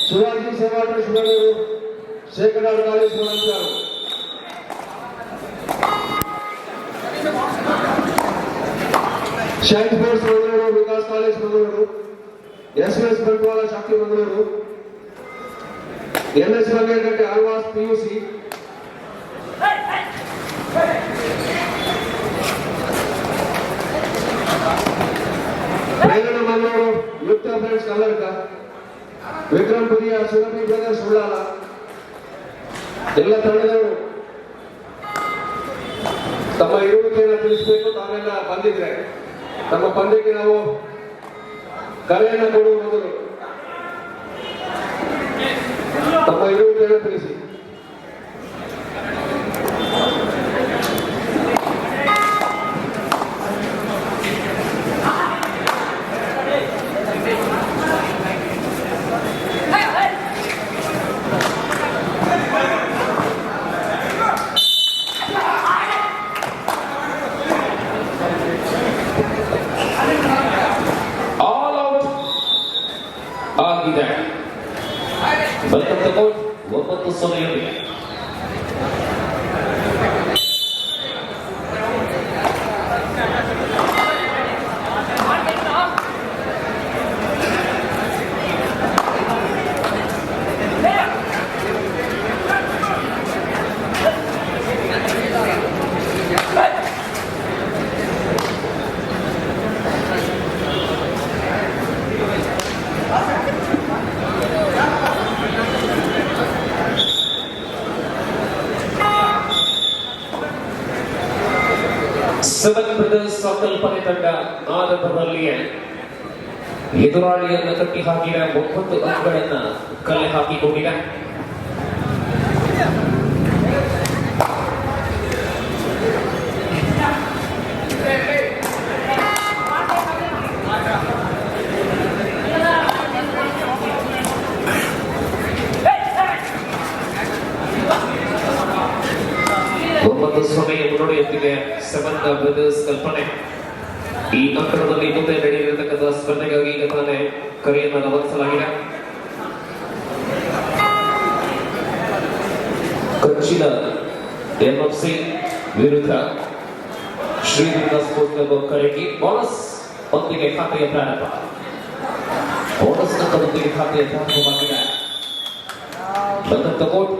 Shivaji Seva trust Bengaluru ಶೇಖಡಾರ್ college Mangaluru. Shine sports Mangaluru Vikas college Mangaluru. S Bantwal Shakti Mangaluru. NS Bangerakatte Alva's PUC. Prerana Mangaluru Yukta friends ಕಲ್ಲರ್ಕ. ವಿಕ್ರಮ್ ಪುರಿಯ ಸುರಭಿ ಬ್ರದರ್ಸ್ ಉಳ್ಳಾಲ. ಎಲ್ಲ ತಂಡದವರು ತಮ್ಮ ಇರುವಿಕೆಯನ್ನು ತಿಳಿಸಬೇಕು. ತಾವೆಲ್ಲ ಬಂದಿದ್ರೆ ತಮ್ಮ ಪಂದ್ಯಕ್ಕೆ ನಾವು ಕರೆಯನ್ನು ಕೊಡುವ ಮೊದಲು ತಮ್ಮ ಇರುವಿಕೆಯನ್ನು ತಿಳಿಸಿ. ಒಬ್ಬತ್ತು ಸಮಯದಲ್ಲಿ ಸೆವೆನ್ ಬ್ರದರ್ಸ್ ಸಂಕಲ್ಪನೆ ತಂಡ ಆರಂಭದಲ್ಲಿಯೇ ಎದುರಾಳಿಯನ್ನು ಕಟ್ಟಿ ಹಾಕಿದ 9 ಅಂಕಗಳನ್ನು ಕಲೆ ಹಾಕಿಕೊಂಡಿದೆ. ಸಮಯ ಮುನ್ನಡೆಯುತ್ತಿದೆ ಸೆವೆನ್ ಬ್ರದರ್ಸ್ ಕಲ್ಪನೆ. ಈ ಅಂಕಣದಲ್ಲಿ ಮುಂದೆ ನಡೆಯಲಿರತಕ್ಕಂಥ ಸ್ಪರ್ಧೆಗಾಗಿ ಈಗ ತಾನೇ ಕರೆಯನ್ನು ರವಾನಿಸಲಾಗಿದೆ. ಕಚ್ಚಿನ MFC ವಿರುದ್ಧ ಶ್ರೀದುರ್ಗ ಸ್ಪೋರ್ಟ್ಸ್ ಕ್ಲಬ್ ಕರೆಗೆ ಬೋನಸ್ ಒಂದಿಗೆ ಖಾತೆಯ ಪ್ರಾರಂಭ. ಬೋನಸ್ ಒಂದಿಗೆ ಖಾತೆಯ ಪ್ರಾರಂಭವಾಗಿದೆ. ಬಂದಂತ ಕೋಟ್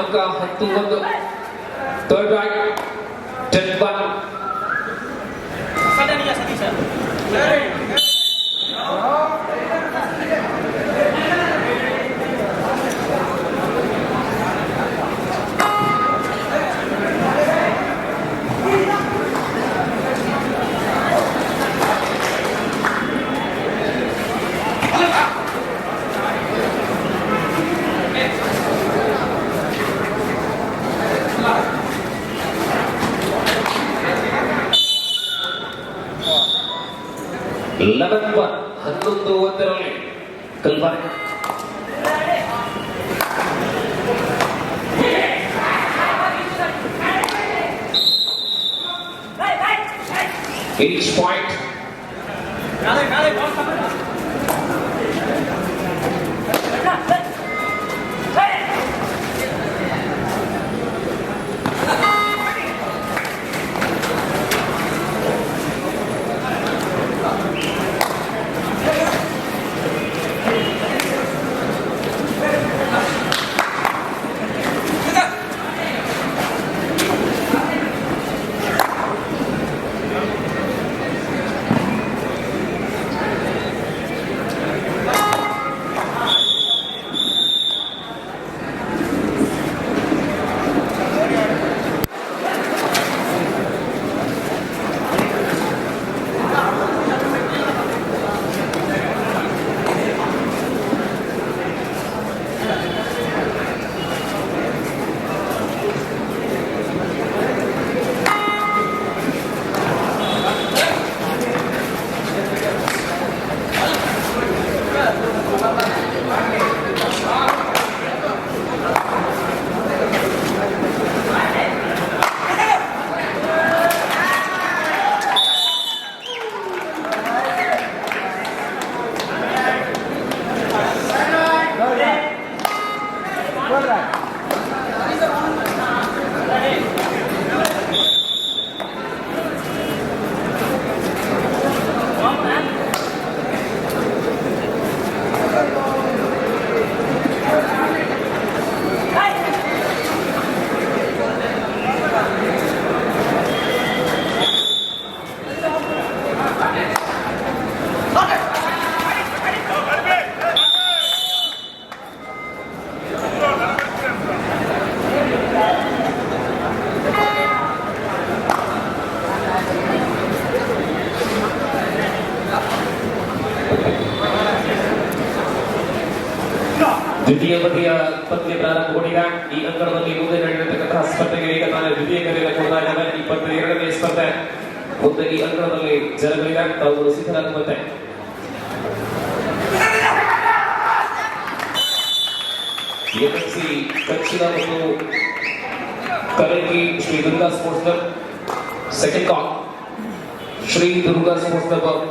ಅಂಕ 10-1. Third right 10-1. ಹನ್ನೊಂದು ಒಂದರಲ್ಲಿ ಕಲ್ಪನೆ. ಈಚ್ ಪಾಯಿಂಟ್ ದ್ವಿತೀಯ ಪಂದ್ಯ ಪ್ರಾರಂಭಗೊಂಡಿದೆ. ಈ ಅಂಕಣದಲ್ಲಿ ಮುಂದೆ ನಡೆಯತಕ್ಕಂತಹ ಸ್ಪರ್ಧೆಗೆ ಈಗ ತಾನೇ ದ್ವಿತೀಯ ಕರೆಯನ್ನು ಕೊಡ್ತಾ ಇದ್ದಾರೆ. 22ನೇ ಸ್ಪರ್ಧೆ ಮುಂದೆ ಈ ಅಂಕಣದಲ್ಲಿ ಜರುಗಲಿದೆ. ತಾವುಗಳು ಸಿದ್ಧರಾಗುವಂತೆ. ಎನ್ಎಫ್ಸಿ ಕಚ್ಚಿನ ಮತ್ತು ಕಲಗಿ Shri Durga sports club. Second call Shri Durga sports club.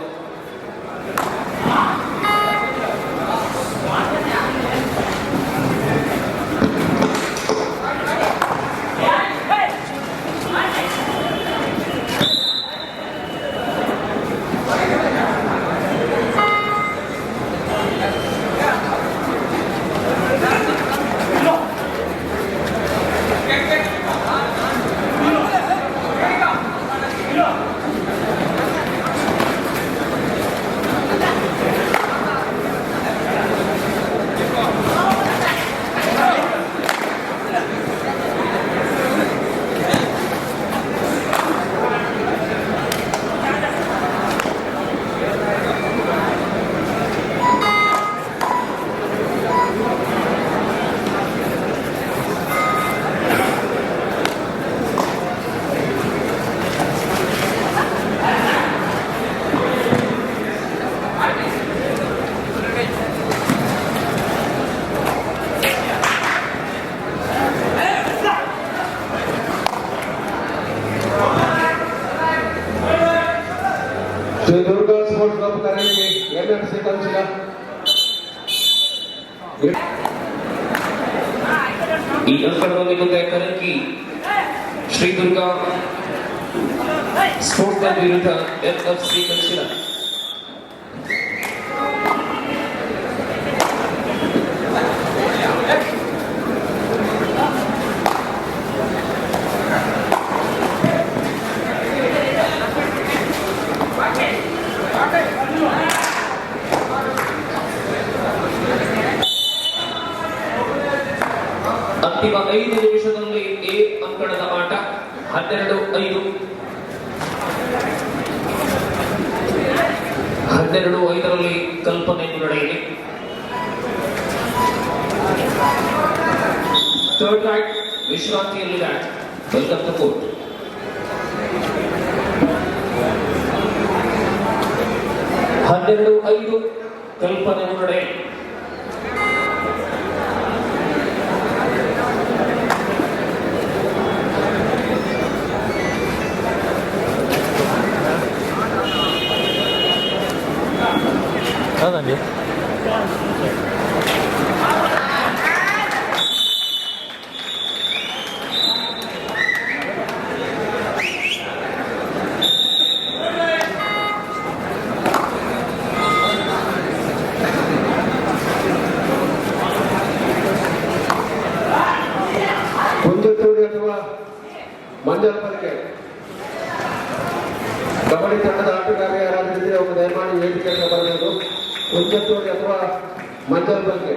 Shri Durga sports club ಕರೆಗೆ ಎನ್ಎಫ್ಸಿ ಕಲ್ಸಿದ ಈ ಅಂಕಣದಲ್ಲಿ ಮುಂದೆ ಕರಕಿ ಶ್ರೀ ದುರ್ಗಾ ಸ್ಪೋರ್ಟ್ಸ್ ಕ್ಲಬ್ ವಿರುದ್ಧ ಎನ್ಎಫ್ಸಿ ಕಲ್ಸಿದ. ಅಂತಿಮ 5 ನಿಮಿಷದಲ್ಲಿ ಎ ಅಂಕಣದ ಆಟ 12-5. 12-5ರಲ್ಲಿ ಕಲ್ಪನೆ ಮುನ್ನಡೆಯಿದೆ. ಥರ್ಡ್ ರೈಟ್ ವಿಶ್ರಾಂತಿಯಲ್ಲಿದೆ. Welcome to court. ಹನ್ನೆರಡು ಕಲ್ಪನೆ ಮುನ್ನಡೆ. ಹೌದಂడి. ಕುಂಜತ್ತೋಡಿ ಅಥವಾ ಮಂಜಲ್ ಪಲ್ಕೆ ಕಬಡ್ಡಿ ತಂಡದ ಆಟಗಾರ ಯಾರಾದ್ರಿದ್ರೆ ಅವರು ದಯಮಾಡಿ ವೇದಿಕೆಗೆ ಬರಬೇಕು. ಕುಂಜತ್ತೋಡಿ ಅಥವಾ ಮಂಜಲ್ ಪಲ್ಕೆ.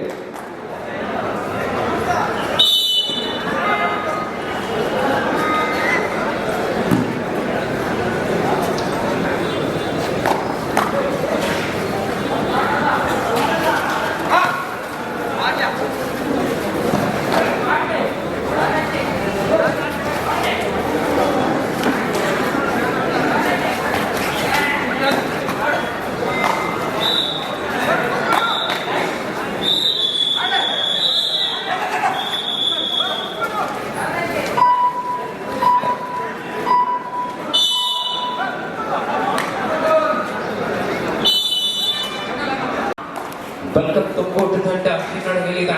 ವೆಲ್ಕಮ್ ಟು ಕೋರ್ಟ್ ತಂಡ ಹಿನ್ನಡೆಯಲ್ಲಿದೆ.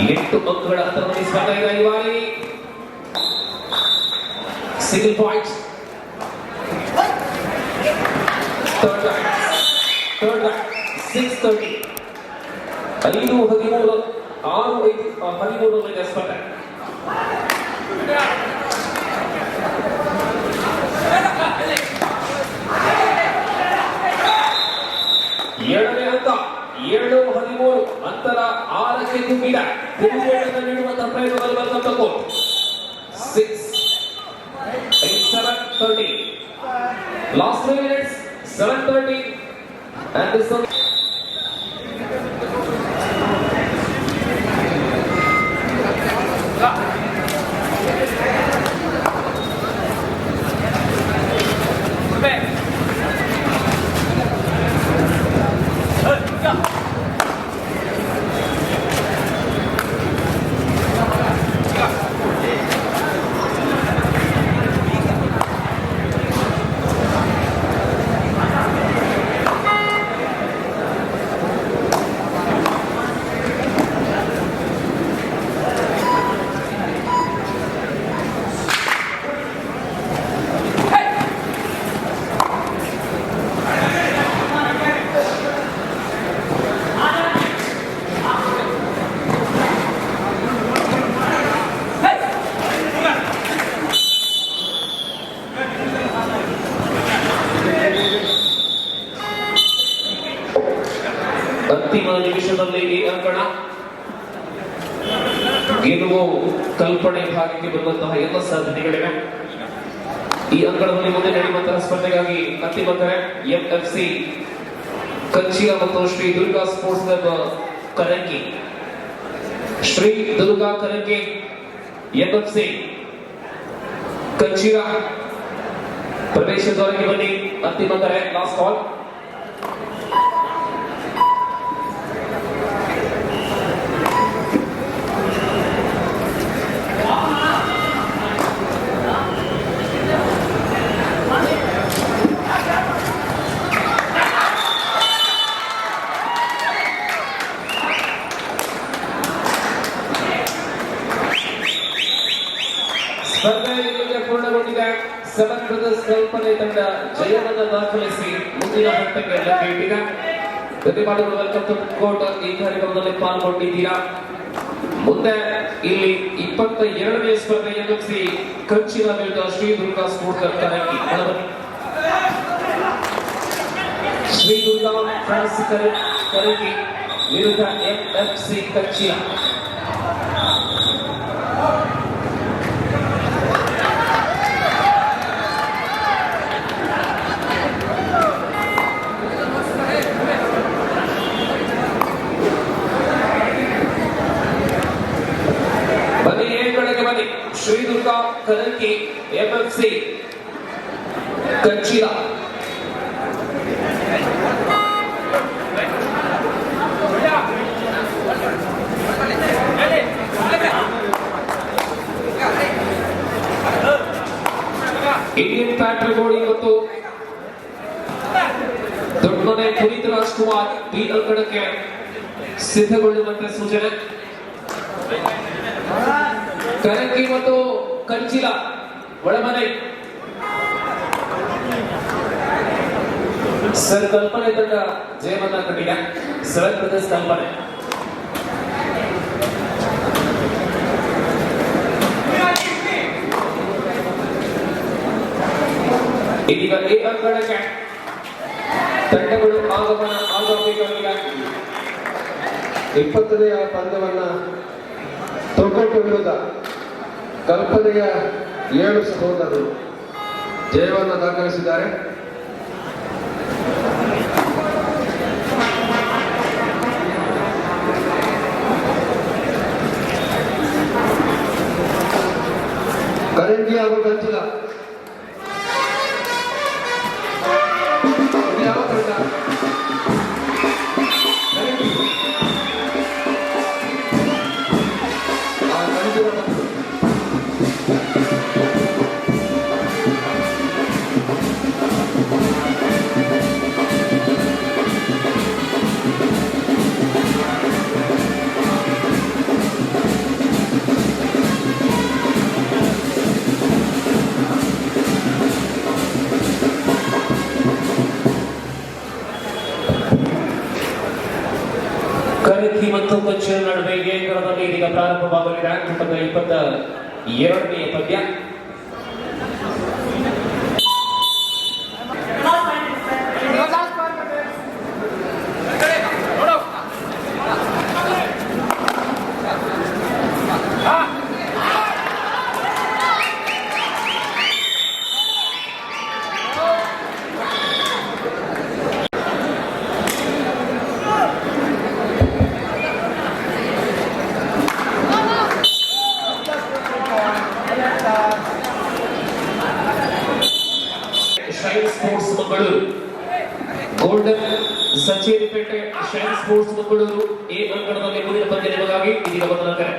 8 ಅಂಕಗಳ ಅಂತರದಲ್ಲಿ ಸ್ಪರ್ಧೆ ಇದೆ. ಈ ಬಾರಿ ಸಿಂಗಲ್ ಪಾಯಿಂಟ್ಸ್. Third right 6:30. 5-13 6-5-13 ಸ್ಪರ್ಧೆ. ಏಳನೇ ಅಂಕ 7-13 ಅಂತರ 6ಕ್ಕೆ ಕುಗ್ಗಿದೆ. ತಿರುಗೇಟನ್ನು ನೀಡುವಂತಹ ಪ್ರಯತ್ನದಲ್ಲಿ welcome to court. 6-8-7-13. Last 3 minutes 7:30. And this one. ಅಂತಿಮ ನಿಮಿಷದಲ್ಲಿ ಈ ಅಂಕಣ ಗೆಲುವು ಕಲ್ಪನೆ ಭಾಗಕ್ಕೆ ಬರುವಂತಹ ಎಲ್ಲ ಸಾಧ್ಯತೆಗಳಿವೆ. ಈ ಅಂಕಣದಲ್ಲಿ ಮುಂದೆ ನಡೆಯುವಂತಹ ಸ್ಪರ್ಧೆಗಾಗಿ ಅಂತಿಮ ಕರೆ ಎಂಎಫ್ಸಿ ಕಂಚಿಯ ಮತ್ತು ಶ್ರೀ ದುರ್ಗಾ ಸ್ಪೋರ್ಟ್ಸ್ ಕ್ಲಬ್ ಕರಂಗಿ. ಶ್ರೀ ದುರ್ಗಾ ಕರಂಗಿ ಎಂಎಫ್ಸಿ ಕಂಚಿಯ ಪ್ರವೇಶ ದ್ವಾರಕ್ಕೆ ಬನ್ನಿ. ಅಂತಿಮ ಕರೆ ಲಾಸ್ಟ್ ಕಾಲ್. ಸ್ಪರ್ಧೆ ಇಲ್ಲಿಗೆ ಪೂರ್ಣಗೊಂಡಿದೆ. ಸೆವೆನ್ ಬ್ರದರ್ಸ್ ಕಲ್ಪನೆ ತಂಡ ಜಯವನ್ನು ದಾಖಲಿಸಿ ಮುಂದಿನ ಹಂತಕ್ಕೆ ಲಗ್ಗೆಯಿಟ್ಟಿದೆ. ಧನ್ಯವಾದಗಳು. Welcome to court. ಈ ಕಾರ್ಯಕ್ರಮದಲ್ಲಿ ಪಾಲ್ಗೊಂಡಿದ್ದೀರಾ. ಮುಂದೆ ಇಲ್ಲಿ 22ನೇ ಸ್ಪರ್ಧೆ ಎಂಎಫ್ಸಿ ಕಂಚಿನ ವಿರುದ್ಧ ಶ್ರೀ ದುರ್ಗಾ ಸ್ಪೋರ್ಟ್ಸ್ ಕ್ಲಬ್ ಕರಂಗಿ. ಶ್ರೀ ದುರ್ಗಾ ಫ್ರಾನ್ಸ್ ಕರಂಗಿ ವಿರುದ್ಧ ಎಂಎಫ್ಸಿ ಕಂಚಿನ. ಶ್ರೀ ದುರ್ಗಾ ಕರಂಗಿ ಎಂಎಫ್ಸಿ ಕಂಚಿನ. ಇಂಡಿಯನ್ ಪ್ಯಾಟ್ರಿಗೋಡಿ ಮತ್ತು ದೊಡ್ಡಮನೆ ಪುನೀತ್ ರಾಜ್ಕುಮಾರ್ ಈ ಅಂಕಣಕ್ಕೆ ಸಿದ್ಧಗೊಳ್ಳುವಂತೆ ಸೂಚನೆ. ಕರಂಗಿ ಮತ್ತು ಕಂಚಿಲ ಒಳಮನೆ. ಸರ್ ಕಲ್ಪನೆ ತಂಡ ಜಯವನ್ನ ಕಂಡಿದೆ. ಸೆವೆನ್ ಬ್ರದರ್ಸ್ ಕಲ್ಪನೆ. ಇದೀಗ ಈ ಅಂಕಣಕ್ಕೆ ತಂಡಗಳು ಆಗಮನ ಆಗಬೇಕಾಗಿದೆ. 20ನೇ ಪಂದ್ಯವನ್ನ ತೊಕ್ಕೊಟ್ಟು ವಿರುದ್ಧ ಕಲ್ಪನೆಯ 7 ಸಹೋದರರು ಜಯವನ್ನು ದಾಖಲಿಸಿದ್ದಾರೆ. ಕರಂಗಿ ಹಾಗೂ ಕಂಚಿಲ ಯಾವ ತಂಡ? ಕರಂಗಿ ಮತ್ತು ಕಂಚಿನ ನಡುವೆ ಗೇಂದ್ರದಲ್ಲಿ ಇದೀಗ ಪ್ರಾರಂಭವಾಗಲಿದೆ. 22ನೇ ಪಂದ್ಯ. ಸಚೇರಿಪೇಟೆ ಶೈನ್ ಸ್ಪೋರ್ಟ್ಸ್ ಮಂಗಳೂರು ಈ ಅಂಕಣದಲ್ಲಿ ಮುಂದಿನ ಪಂದ್ಯ ನಿಮಗಾಗಿ ಇದೀಗ ಬದಲಾಗರೆ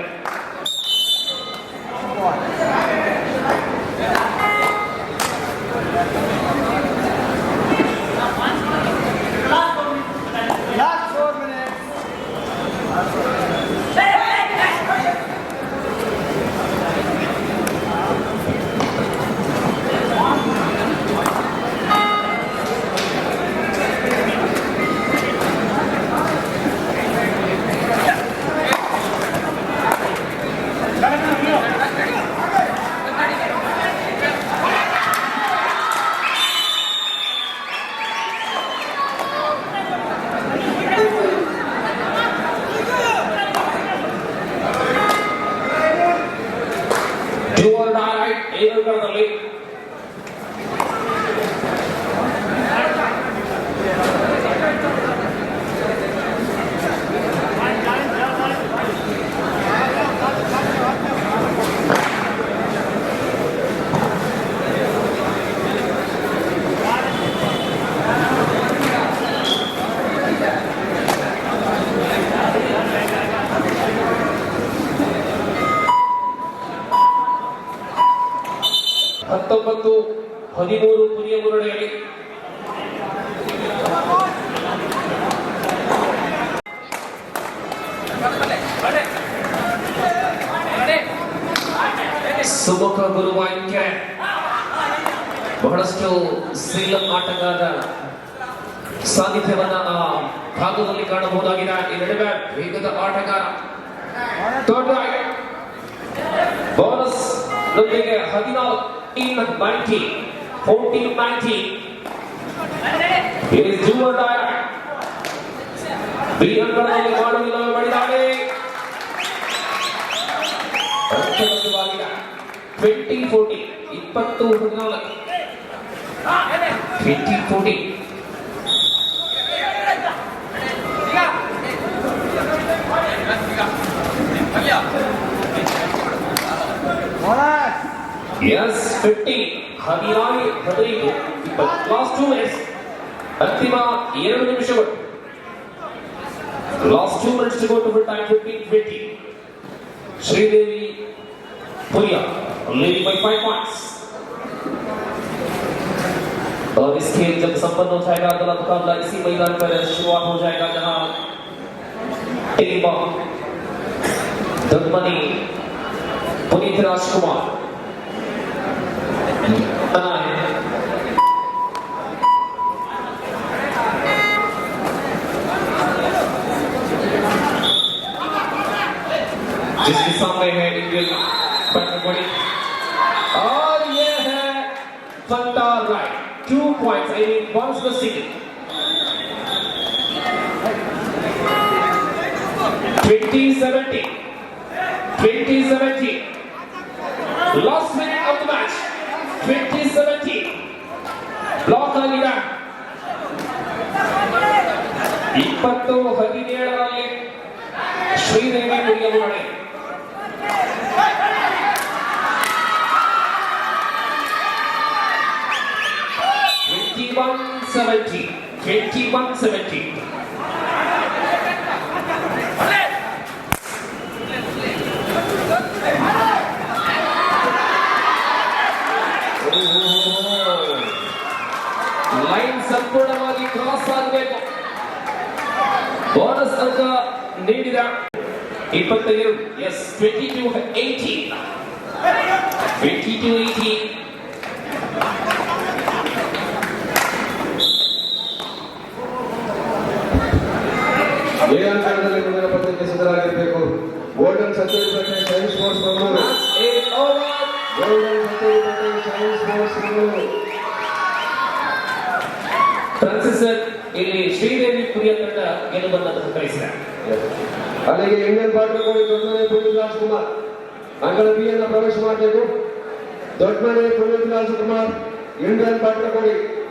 Last 4 minutes. ಈ ಅಂಕಣದಲ್ಲಿ ಹತ್ತೊಂಬತ್ತು 13 ಪುರಿಯ ಮುನ್ನಡೆಯಲ್ಲಿ ಸುಮುಖ ಗುರುವಾಂಕ್ಯ ಬಹಳಷ್ಟು ಶ್ರೀಲಂ ಆಟಗಾರರ ಸಾನ್ನಿಧ್ಯವನ್ನ ಆ ಭಾಗದಲ್ಲಿ ಕಾಣಬಹುದಾಗಿದೆ. ಈ ನಡುವೆ ವೇಗದ ಆಟಗಾರ ದೊಡ್ಡ ಬೋನಸ್ ನೊಂದಿಗೆ 14-90 14-90 it is do or die. ಈ ಅಂಕಣದಲ್ಲಿ ಮಾಡುವುದಿಲ್ಲ ಮಾಡಿದ್ದಾರೆ 20-40 20-14 20-40 Bonus. Yes, 50 16 last 2 minutes ಅಂತಿಮ 2 ನಿಮಿಷಗಳು last 2 minutes to go to full time 15-20 Sridevi पुरिया leading by 5 points और इस खेल जब संपन्न हो जाएगा अगला मुकाबला इसी मैदान पर शुरुआत हो जाएगा जहां टीम दमनी पुनीत राजकुमार जिसके सामने है इंडियन बैट्समैन और ये है फंटार right 2 points I mean once the single 20-70 last minute of the match 20-70 block ಆಗಿದೆ 20-17ರಲ್ಲಿ ಶ್ರೀದೇವಿ ಪುರಿಯ ಮುನ್ನಡೆ $21-70 ಲೈನ್ ಸಂಪೂರ್ಣವಾಗಿ ಕ್ರಾಸ್ ಆಗಬೇಕು ಬೋನಸ್ ಅಂಕ ನೀಡಿದ 22 ಎಸ್ 22-80 22-80 ಈ ಅಂಕಣದಲ್ಲಿ ಮುಂದಿನ ಪಂದ್ಯಕ್ಕೆ ಸಿದ್ಧರಾಗಿರಬೇಕು. Golden Satyapete shine sports Mangaluru golden Satyapete shine sports Mangaluru ಫ್ರಾನ್ಸಿಸನ್ ಇಲ್ಲಿ ಶ್ರೀದೇವಿ ಪುರಿಯ ತಂಡ ಗೆಲುವನ್ನು ದಾಖಲಿಸಿದೆ. ಅಲ್ಲಿಗೆ ಇಂಡಿಯನ್ ಪಾಟ್ರಕೋಡಿ ದೊಡ್ಡಮನೆ ಪುನೀತ್ ರಾಜ್ಕುಮಾರ್ ಅಂಕಣ ಬಿಯನ್ನು ಪ್ರವೇಶ ಮಾಡಬೇಕು. ದೊಡ್ಡಮನೆ ಪುನೀತ್ ರಾಜ್ಕುಮಾರ್ ಇಂಡಿಯನ್ ಪಾಟ್ರಕೋಡಿ